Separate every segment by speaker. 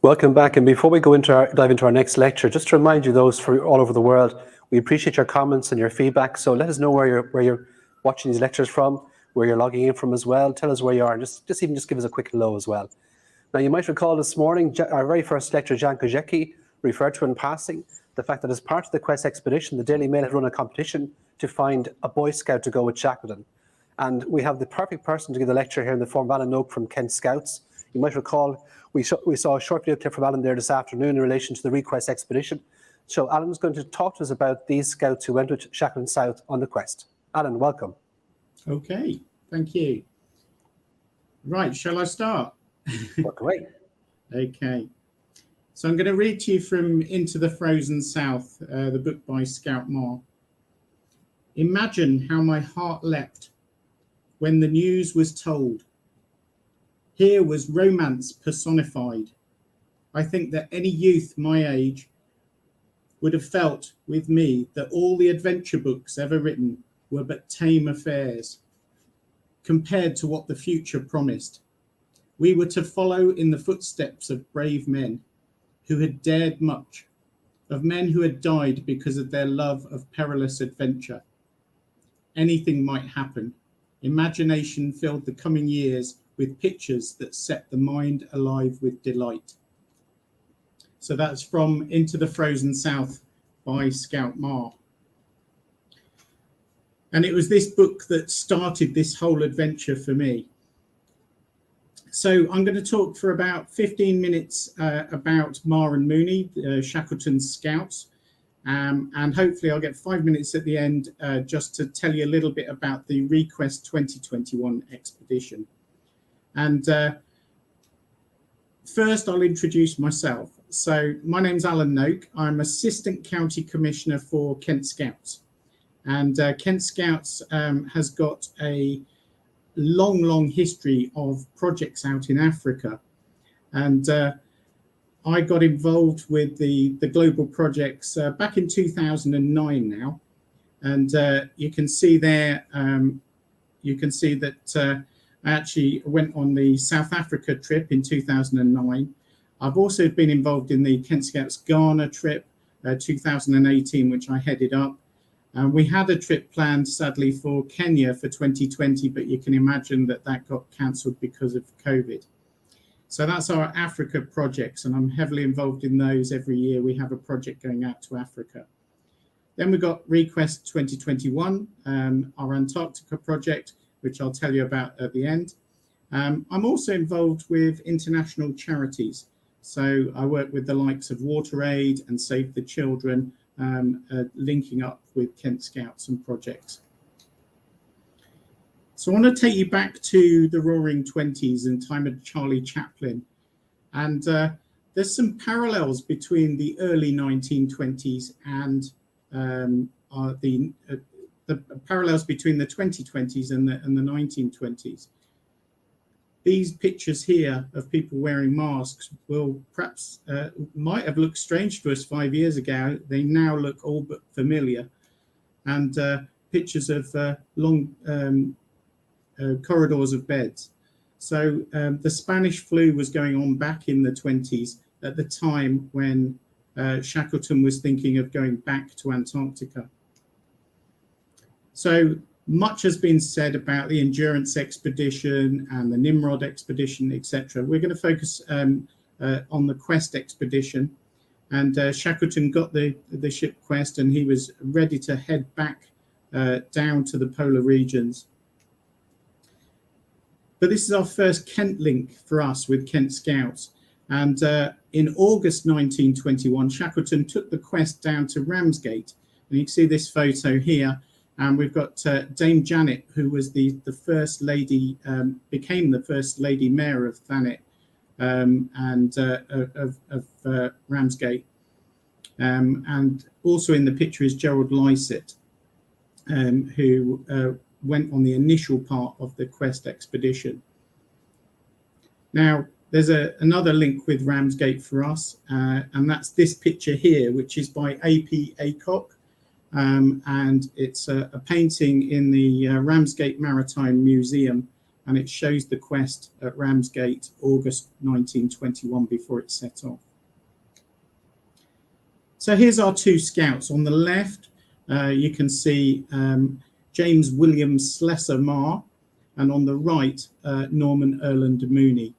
Speaker 1: Welcome back. And before we dive into our next lecture, just to remind you, those for all over the world, we appreciate your comments and your feedback. So let us know where you're watching these lectures from, where you're logging in from as well. Tell us where you are, and just give us a quick hello as well. Now, you might recall this morning, our very first lecturer, Jan Kozecki, referred to in passing the fact that as part of the Quest expedition, the Daily Mail had run a competition to find a Boy Scout to go with Shackleton. And we have the perfect person to give the lecture here in the form of Alan Noake from Kent Scouts. You might recall we saw a short video clip from Alan there this afternoon in relation to the Request expedition. So Alan's going to talk to us about these scouts who went with Shackleton South on the Quest. Alan, welcome.
Speaker 2: Okay, thank you. Right, shall I start?
Speaker 1: Work away.
Speaker 2: Okay. So I'm going to read to you from Into the Frozen South, the book by Scout Marr. Imagine how my heart leapt when the news was told. Here was romance personified. I think that any youth my age would have felt with me that all the adventure books ever written were but tame affairs compared to what the future promised. We were to follow in the footsteps of brave men who had dared much, of men who had died because of their love of perilous adventure. Anything might happen. Imagination filled the coming years with pictures that set the mind alive with delight. So that's from Into the Frozen South by Scout Marr. And it was this book that started this whole adventure for me. So I'm going to talk for about 15 minutes about Marr and Mooney, Shackleton's Scouts. And hopefully I'll get 5 minutes at the end just to tell you a little bit about the Request 2021 expedition. And first I'll introduce myself. So my name's Alan Noake. I'm Assistant County Commissioner for Kent Scouts. And Kent Scouts has got a long history of projects out in Africa. And I got involved with the global projects back in 2009 now. And you can see there, you can see that I actually went on the South Africa trip in 2009. I've also been involved in the Kent Scouts Ghana trip 2018, which I headed up. We had a trip planned, sadly, for Kenya for 2020, but you can imagine that got cancelled because of COVID. So that's our Africa projects, and I'm heavily involved in those. Every year we have a project going out to Africa. Then we've got Request 2021, our Antarctica project, which I'll tell you about at the end. I'm also involved with international charities. So I work with the likes of WaterAid and Save the Children, linking up with Kent Scouts and projects. So I want to take you back to the Roaring Twenties and time of Charlie Chaplin. And there's some parallels between the early 1920s and the parallels between the 2020s and the 1920s. These pictures here of people wearing masks will perhaps might have looked strange to us 5 years ago. They now look all but familiar. And pictures of long corridors of beds. So the Spanish flu was going on back in the 20s at the time when Shackleton was thinking of going back to Antarctica. So much has been said about the Endurance expedition and the Nimrod expedition, etc. We're going to focus on the Quest expedition. And Shackleton got the ship Quest, and he was ready to head back down to the polar regions. But this is our first Kent link for us with Kent Scouts. And in August 1921, Shackleton took the Quest down to Ramsgate. And you can see this photo here. And we've got Dame Janet, who was the first lady, became the first lady mayor of Thanet and of Ramsgate. And also in the picture is Gerald Lycett, who went on the initial part of the Quest expedition. Now, there's another link with Ramsgate for us, and that's this picture here, which is by A.P. Aycock. And it's a painting in the Ramsgate Maritime Museum and it shows the quest at Ramsgate, August 1921, before it set off. So here's our two scouts. On the left, you can see James William Slessor Marr, and on the right, Norman Erland Mooney.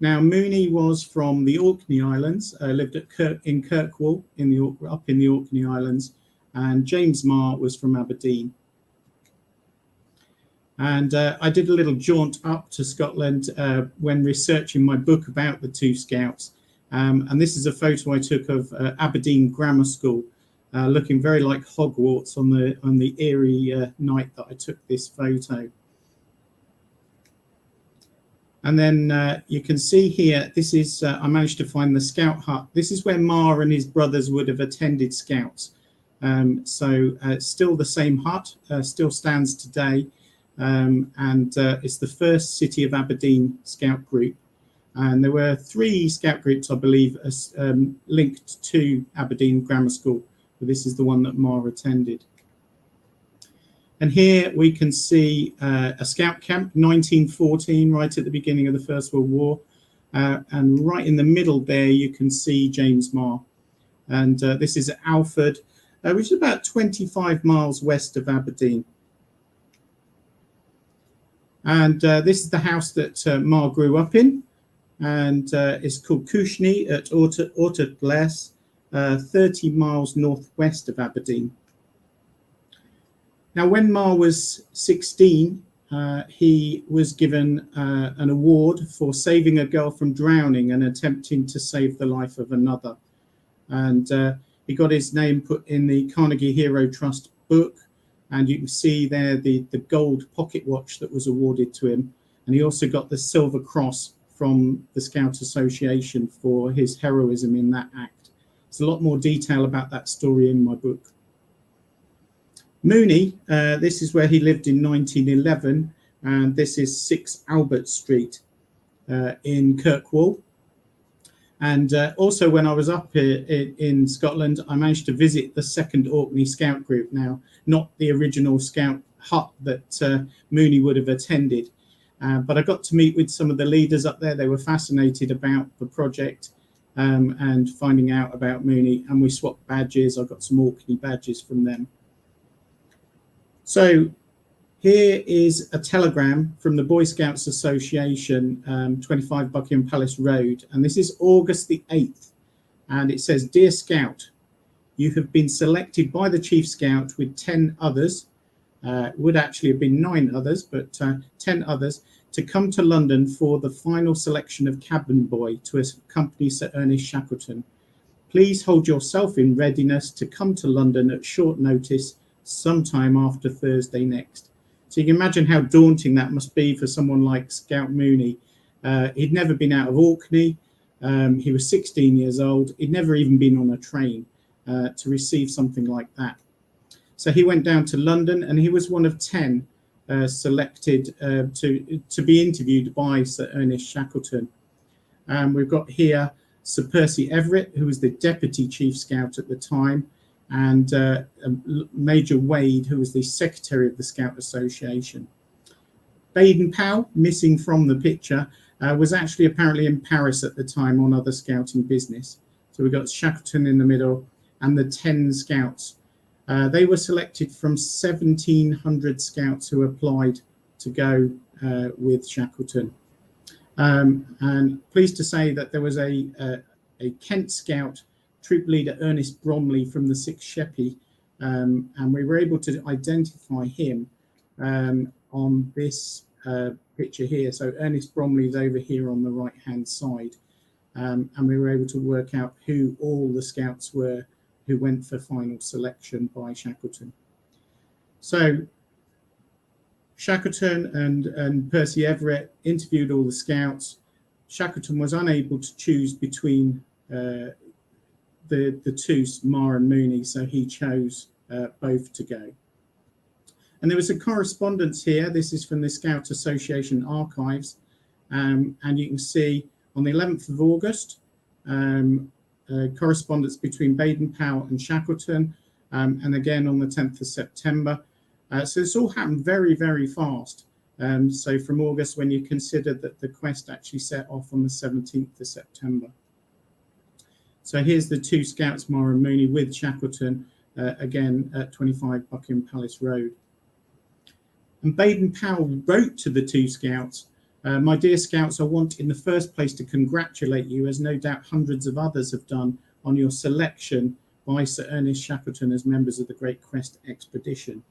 Speaker 2: Now, Mooney was from the Orkney Islands, lived at in Kirkwall, up in the Orkney Islands, and James Marr was from Aberdeen. And I did a little jaunt up to Scotland when researching my book about the two scouts. And this is a photo I took of Aberdeen Grammar School, looking very like Hogwarts on the eerie night that I took this photo. And then you can see here, this is, I managed to find the scout hut. This is where Marr and his brothers would have attended scouts. So still the same hut, still stands today. And it's the first City of Aberdeen scout group. And there were 3 scout groups, I believe, linked to Aberdeen Grammar School. But this is the one that Marr attended. And here we can see a scout camp, 1914, right at the beginning of the First World War. And right in the middle there, you can see James Marr. And this is at Alford, which is about 25 miles west of Aberdeen. And this is the house that Marr grew up in. And it's called Cushney at Ortodles, 30 miles northwest of Aberdeen. Now, when Marr was 16, he was given an award for saving a girl from drowning and attempting to save the life of another. And he got his name put in the Carnegie Hero Trust book. And you can see there the gold pocket watch that was awarded to him. And he also got the Silver Cross from the Scout Association for his heroism in that act. There's a lot more detail about that story in my book. Mooney, this is where he lived in 1911, and this is 6 Albert Street in Kirkwall. And also when I was up here in Scotland, I managed to visit the second Orkney Scout group. Now, not the original Scout hut that Mooney would have attended, but I got to meet with some of the leaders up there. They were fascinated about the project and finding out about Mooney, and we swapped badges. I got some Orkney badges from them. So here is a telegram from the Boy Scouts Association, 25 Buckingham Palace Road, and this is August the 8th, and it says, "Dear Scout, you have been selected by the Chief Scout with 10 others, would actually have been 9 others, but 10 others, to come to London for the final selection of cabin boy to accompany Sir Ernest Shackleton. Please hold yourself in readiness to come to London at short notice sometime after Thursday next." So you can imagine how daunting that must be for someone like Scout Mooney. He'd never been out of Orkney. He was 16 years old. He'd never even been on a train to receive something like that. So he went down to London, and he was one of 10 selected to be interviewed by Sir Ernest Shackleton. We've got here Sir Percy Everett, who was the Deputy Chief Scout at the time, and Major Wade, who was the Secretary of the Scout Association. Baden-Powell, missing from the picture, was actually apparently in Paris at the time on other scouting business. So we've got Shackleton in the middle and the 10 scouts. They were selected from 1,700 scouts who applied to go with Shackleton. And pleased to say that there was a Kent Scout troop leader, Ernest Bromley from the 6th Sheppey, and we were able to identify him on this picture here. So Ernest Bromley is over here on the right-hand side, and we were able to work out who all the scouts were who went for final selection by Shackleton. So Shackleton and Percy Everett interviewed all the scouts. Shackleton was unable to choose between the two, Marr and Mooney, so he chose both to go. And there was a correspondence here. This is from the Scout Association archives, and you can see on the 11th of August, correspondence between Baden-Powell and Shackleton, and again on the 10th of September. So this all happened very, very fast. So from August, when you consider that the quest actually set off on the 17th of September. So here's the two scouts, Ma and Mooney, with Shackleton, again at 25 Buckingham Palace Road. And Baden-Powell wrote to the two scouts, "My dear scouts, I want in the first place to congratulate you, as no doubt hundreds of others have done, on your selection by Sir Ernest Shackleton as members of the Great Quest Expedition.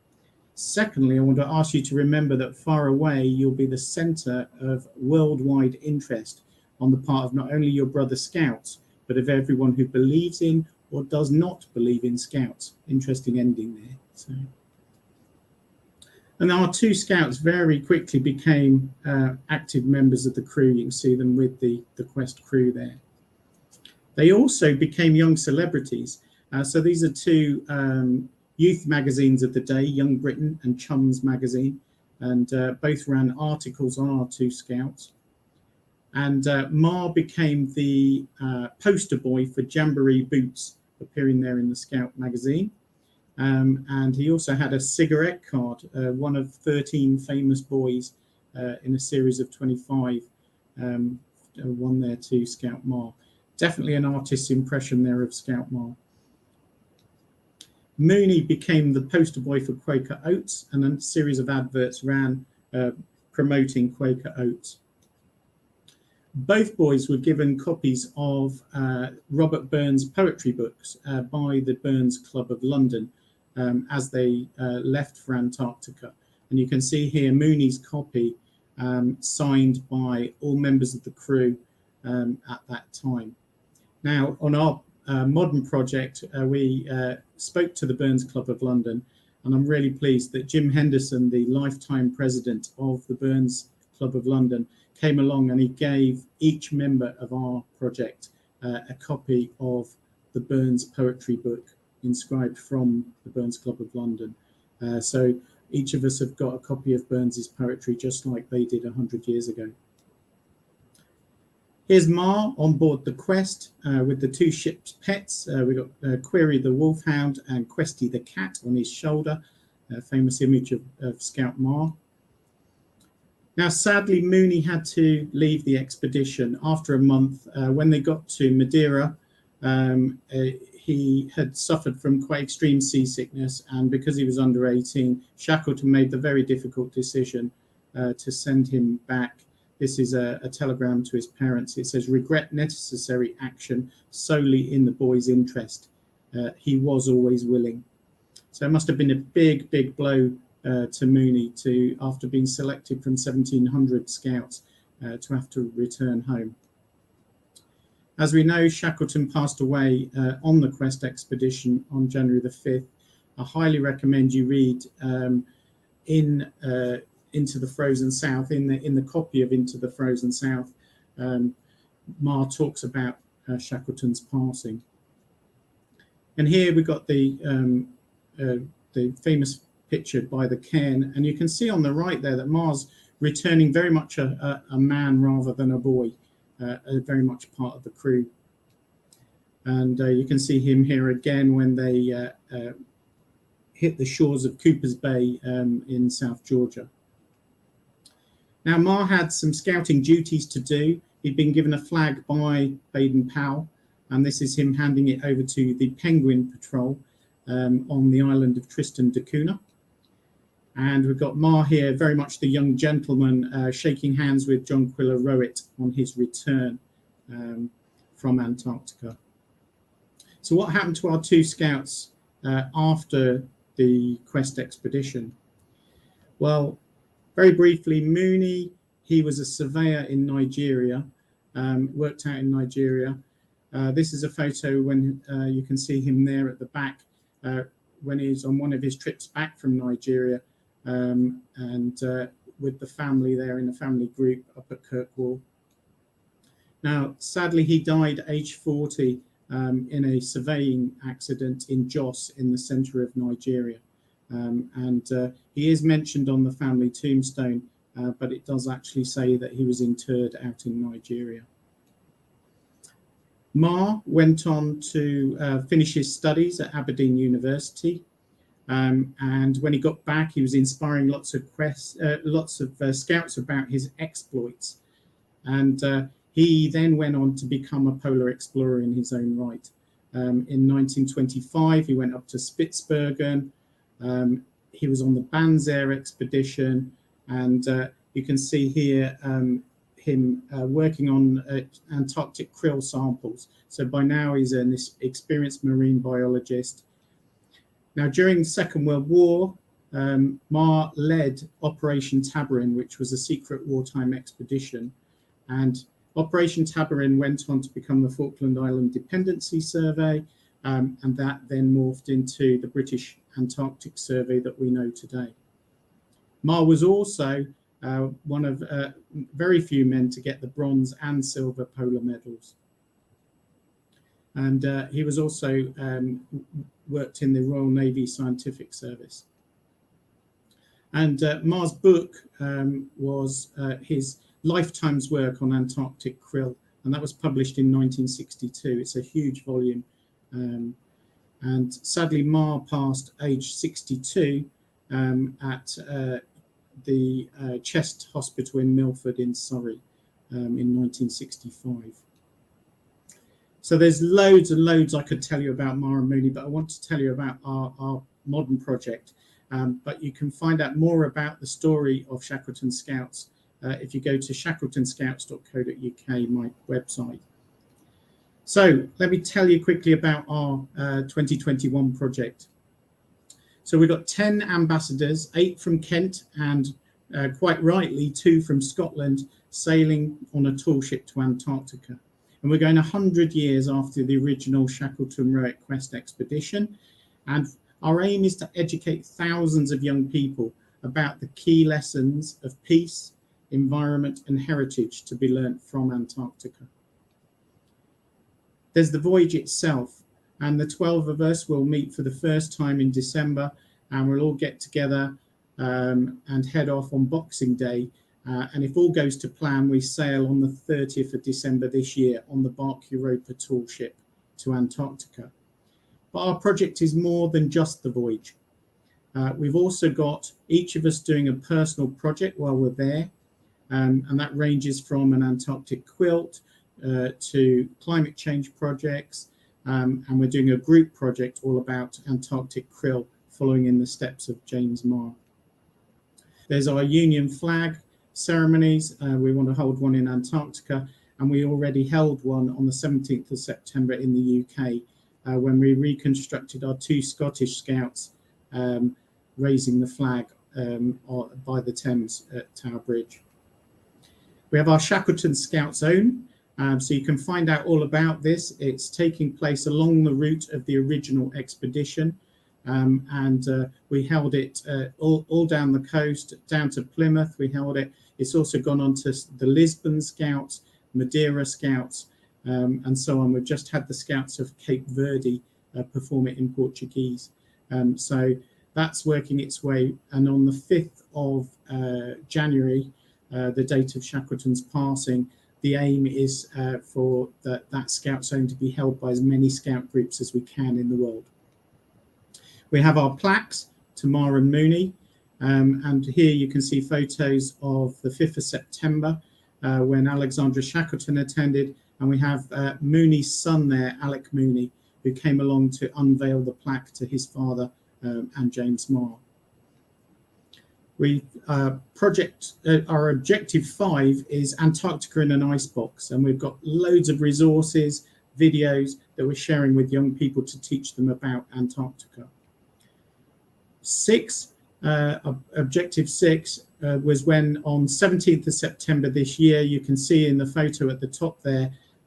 Speaker 2: Secondly, I want to ask you to remember that far away you'll be the centre of worldwide interest on the part of not only your brother scouts, but of everyone who believes in or does not believe in scouts." Interesting ending there. So, and our two scouts very quickly became active members of the crew. You can see them with the Quest crew there. They also became young celebrities. So these are two youth magazines of the day, Young Britain and Chums magazine, and both ran articles on our two scouts. And Ma became the poster boy for Jamboree boots, appearing there in the Scout magazine. And he also had a cigarette card, one of 13 famous boys in a series of 25, one there to Scout Ma. Definitely an artist's impression there of Scout Ma. Mooney became the poster boy for Quaker Oats, and a series of adverts ran promoting Quaker Oats. Both boys were given copies of Robert Burns' poetry books by the Burns Club of London as they left for Antarctica. And you can see here Mooney's copy signed by all members of the crew at that time. Now, on our modern project, we spoke to the Burns Club of London, and I'm really pleased that Jim Henderson, the lifetime president of the Burns Club of London, came along and he gave each member of our project a copy of the Burns poetry book inscribed from the Burns Club of London. So each of us have got a copy of Burns's poetry, just like they did 100 years ago. Here's Ma on board the Quest with the two ship's pets. We've got Query the Wolfhound and Questy the Cat on his shoulder, a famous image of Scout Ma. Now, sadly, Mooney had to leave the expedition after a month. When they got to Madeira, he had suffered from quite extreme seasickness, and because he was under 18, Shackleton made the very difficult decision to send him back. This is a telegram to his parents. It says, "Regret necessary action solely in the boy's interest. He was always willing." So it must have been a big, big blow to Mooney after being selected from 1,700 scouts to have to return home. As we know, Shackleton passed away on the Quest expedition on January the 5th. I highly recommend you read Into the Frozen South, in the copy of Into the Frozen South. Ma talks about Shackleton's passing. And here we've got the famous picture by the cairn, and you can see on the right there that Ma's returning very much a man rather than a boy, very much part of the crew. And you can see him here again when they hit the shores of Cooper's Bay in South Georgia. Now, Ma had some scouting duties to do. He'd been given a flag by Baden-Powell, and this is him handing it over to the Penguin Patrol on the island of Tristan da Cunha. And we've got Ma here, very much the young gentleman, shaking hands with John Quiller Rowett on his return from Antarctica. So what happened to our two scouts after the Quest expedition? Well, very briefly, Mooney, he was a surveyor in Nigeria, worked out in Nigeria. This is a photo when you can see him there at the back when he's on one of his trips back from Nigeria, and with the family there in a family group up at Kirkwall. Now, sadly, he died aged 40 in a surveying accident in Jos in the centre of Nigeria. And he is mentioned on the family tombstone, but it does actually say that he was interred out in Nigeria. Ma went on to finish his studies at Aberdeen University, And when he got back, he was inspiring lots of scouts about his exploits. And he then went on to become a polar explorer in his own right. In 1925, he went up to Spitsbergen. He was on the Banzer expedition, and you can see here him working on Antarctic krill samples. So by now he's an experienced marine biologist. Now, during the Second World War, Marr led Operation Tabarin, which was a secret wartime expedition. And Operation Tabarin went on to become the Falkland Island Dependency Survey, and that then morphed into the British Antarctic Survey that we know today. Marr was also one of very few men to get the bronze and silver polar medals. And he was also worked in the Royal Navy Scientific Service. And Marr's book was his lifetime's work on Antarctic krill, and that was published in 1962. It's a huge volume. And sadly, Marr passed age 62 at the Chest Hospital in Milford in Surrey in 1965. So there's loads and loads I could tell you about Marr and Mooney, but I want to tell you about our modern project. But you can find out more about the story of Shackleton Scouts if you go to shackletonscouts.co.uk, my website. So let me tell you quickly about our 2021 project. So we've got 10 ambassadors, 8 from Kent and quite rightly 2 from Scotland, sailing on a tour ship to Antarctica. And we're going 100 years after the original Shackleton-Noake Quest expedition. And our aim is to educate thousands of young people about the key lessons of peace, environment and heritage to be learnt from Antarctica. There's the voyage itself, and the 12 of us will meet for the first time in December, and we'll all get together and head off on Boxing Day. And if all goes to plan, we sail on the 30th of December this year on the Bark Europa tour ship to Antarctica. But our project is more than just the voyage. We've also got each of us doing a personal project while we're there, and that ranges from an Antarctic quilt to climate change projects, and we're doing a group project all about Antarctic krill, following in the steps of James Marr. There's our Union flag ceremonies. We want to hold one in Antarctica, and we already held one on the 17th of September in the UK when we reconstructed our 2 Scottish Scouts raising the flag by the Thames at Tower Bridge. We have our Shackleton Scout Zone, so you can find out all about this. It's taking place along the route of the original expedition, and we held it all down the coast, down to Plymouth. We held it. It's also gone on to the Lisbon Scouts, Madeira Scouts, and so on. We've just had the Scouts of Cape Verde perform it in Portuguese. So that's working its way. And on the 5th of January, the date of Shackleton's passing, the aim is for that Scout Zone to be held by as many Scout groups as we can in the world. We have our plaques to Marr and Mooney, and here you can see photos of the 5th of September when Alexandra Shackleton attended, and we have Mooney's son there, Alec Mooney, who came along to unveil the plaque to his father and James Marr. Our objective 5 is Antarctica in an icebox, and we've got loads of resources, videos that we're sharing with young people to teach them about Antarctica. Objective 6 was when on 17th of September this year, you can see in the photo at the top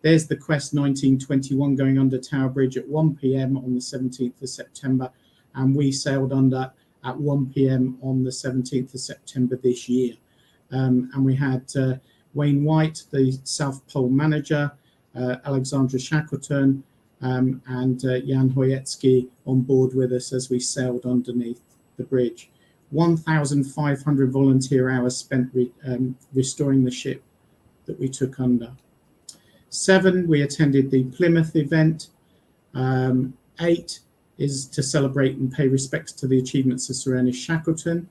Speaker 2: there's the Quest 1921 going under Tower Bridge at 1 p.m. on the 17th of September, and we sailed under at 1 p.m. on the 17th of September this year. And we had Wayne White, the South Pole manager, Alexandra Shackleton, and Jan Hojecki on board with us as we sailed underneath the bridge. 1,500 volunteer hours spent restoring the ship that we took under. 7, we attended the Plymouth event. 8, is to celebrate and pay respects to the achievements of Sir Ernest Shackleton.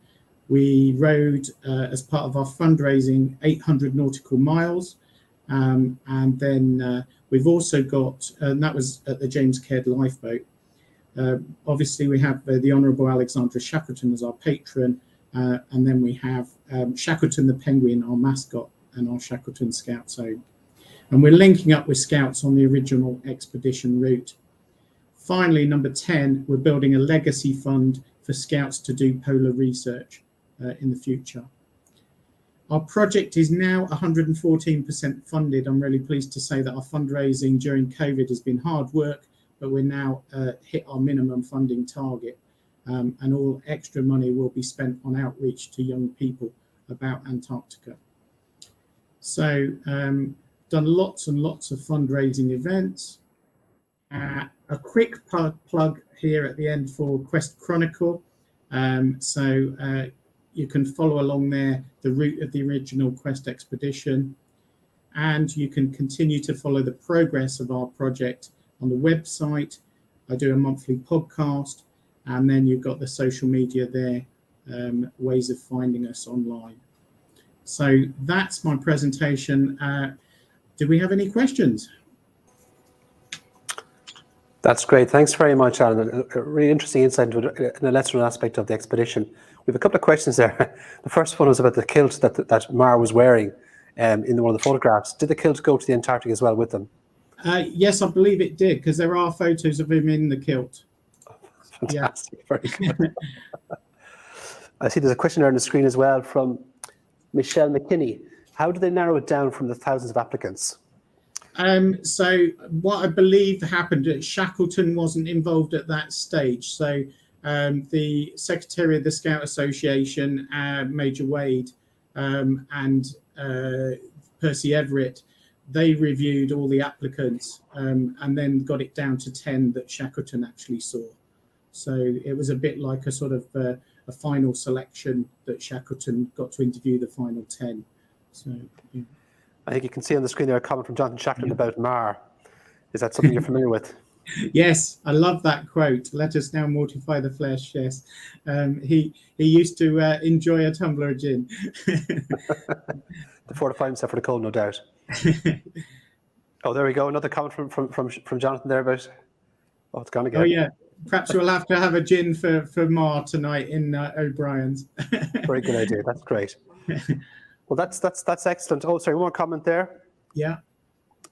Speaker 2: We rode, as part of our fundraising, 800 nautical miles. And then we've also got, and that was at the James Caird lifeboat. Obviously, we have the Honourable Alexandra Shackleton as our patron, and then we have Shackleton the penguin, our mascot, and our Shackleton Scouts home. And we're linking up with Scouts on the original expedition route. Finally, number 10, we're building a legacy fund for Scouts to do polar research in the future. Our project is now 114% funded. I'm really pleased to say that our fundraising during COVID has been hard work, but we're now hit our minimum funding target. And all extra money will be spent on outreach to young people about Antarctica. So done lots and lots of fundraising events. A quick plug here at the end for Quest Chronicle. You can follow along there the route of the original Quest expedition, and you can continue to follow the progress of our project on the website. I do a monthly podcast, and then you've got the social media there, ways of finding us online. So that's my presentation. Do we have any questions?
Speaker 1: That's great. Thanks very much, Alan. A really interesting insight into a lesser aspect of the expedition. We have a couple of questions there. The first one was about the kilt that Mar was wearing in one of the photographs. Did the kilt go to the Antarctic as well with them?
Speaker 2: Yes, I believe it did, because there are photos of him in the kilt.
Speaker 1: Fantastic. Yeah. Very good. I see there's a question there on the screen as well from Michelle McKinney. How do they narrow it down from the thousands of applicants?
Speaker 2: So what I believe happened, Shackleton wasn't involved at that stage. So the Secretary of the Scout Association, Major Wade, and Percy Everett, they reviewed all the applicants and then got it down to 10 that Shackleton actually saw. So it was a bit like a sort of a final selection that Shackleton got to interview the final 10. So, yeah.
Speaker 1: I think you can see on the screen there a comment from Jonathan Shackleton about Mar. Is that something you're familiar with?
Speaker 2: Yes, I love that quote. Let us now mortify the flesh. Yes, he used to enjoy a tumbler of gin.
Speaker 1: To fortify himself for the cold, no doubt. Oh, there we go. Another comment from Jonathan there about. Oh, it's gone again.
Speaker 2: Oh yeah, perhaps we'll have to have a gin for Mar tonight in O'Brien's.
Speaker 1: Very good idea. That's great. Well, that's excellent. Oh, sorry, one more comment there.
Speaker 2: Yeah.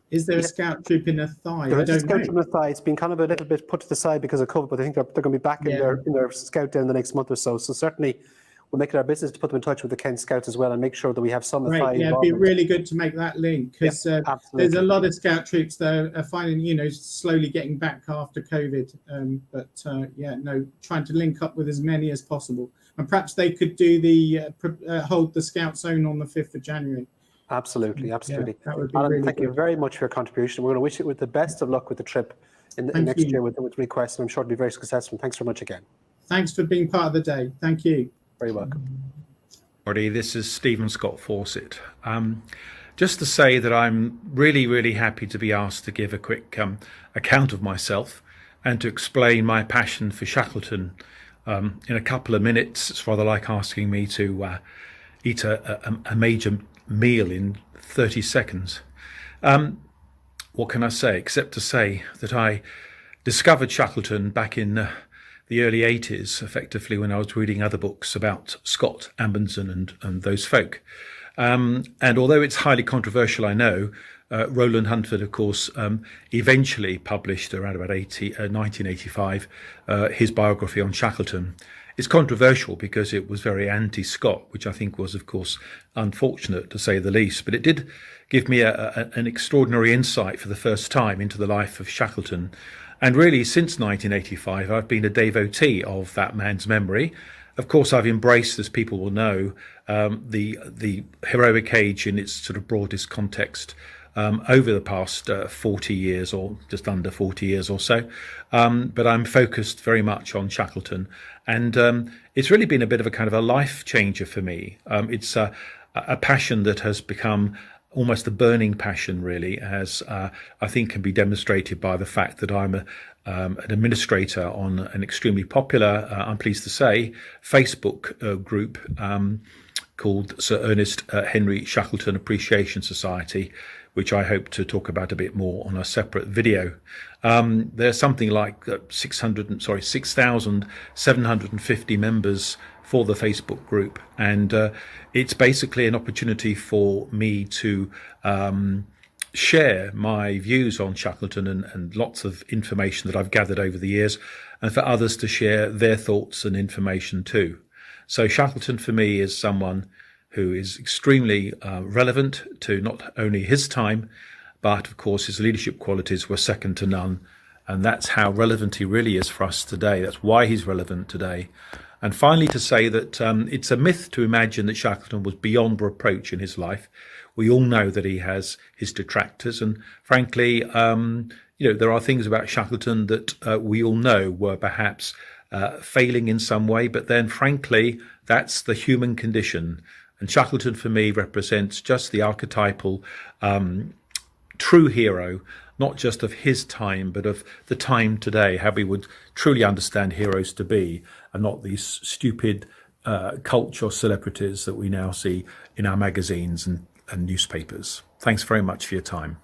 Speaker 2: Is there a scout troop in a thigh?
Speaker 1: There is a scout troop in a thigh. It's been kind of a little bit put to the side because of COVID, but I think they're going to be back in their scout down the next month or so. So certainly we'll make it our business to put them in touch with the Kent Scouts as well and make sure that we have some thigh
Speaker 2: involvement. It'd be really good to make that link, because there's a lot of scout troops that are finding, slowly getting back after COVID. Trying to link up with as many as possible. And perhaps they could do hold the Scout Zone on the 5th of January.
Speaker 1: Absolutely.
Speaker 2: Yeah, that would be
Speaker 1: Alan,
Speaker 2: really
Speaker 1: thank you very much for your contribution. We're going to wish you the best of luck with the trip in next year with requests, and I'm sure it'll be very successful. Thanks very much again.
Speaker 2: Thanks for being part of the day. Thank you.
Speaker 1: Very welcome.
Speaker 3: This is Stephen Scott Fawcett. Just to say that I'm really, really happy to be asked to give a quick account of myself and to explain my passion for Shackleton in a couple of minutes. It's rather like asking me to eat a major meal in 30 seconds. What can I say except to say that I discovered Shackleton back in the early 80s, effectively when I was reading other books about Scott, Amundsen and those folk. And although it's highly controversial, I know, Roland Huntford, of course, eventually published around about 1985 his biography on Shackleton. It's controversial because it was very anti-Scott, which I think was, of course, unfortunate to say the least. But it did give me an extraordinary insight for the first time into the life of Shackleton. And really, since 1985, I've been a devotee of that man's memory. Of course, I've embraced, as people will know, the heroic age in its sort of broadest context over the past 40 years or just under 40 years or so. But I'm focused very much on Shackleton. And it's really been a bit of a kind of a life changer for me. It's a passion that has become almost a burning passion, really, as I think can be demonstrated by the fact that I'm an administrator on an extremely popular, I'm pleased to say, Facebook group called Sir Ernest Henry Shackleton Appreciation Society, which I hope to talk about a bit more on a separate video. There's something like 6,750 members for the Facebook group, and it's basically an opportunity for me to share my views on Shackleton and lots of information that I've gathered over the years, and for others to share their thoughts and information too. So Shackleton for me is someone who is extremely relevant to not only his time, but of course his leadership qualities were second to none. And that's how relevant he really is for us today. That's why he's relevant today. And finally, to say that it's a myth to imagine that Shackleton was beyond reproach in his life. We all know that he has his detractors, and frankly, there are things about Shackleton that we all know were perhaps failing in some way, but then frankly, that's the human condition. And Shackleton for me represents just the archetypal true hero, not just of his time, but of the time today, how we would truly understand heroes to be, and not these stupid culture celebrities that we now see in our magazines and newspapers. Thanks very much for your time.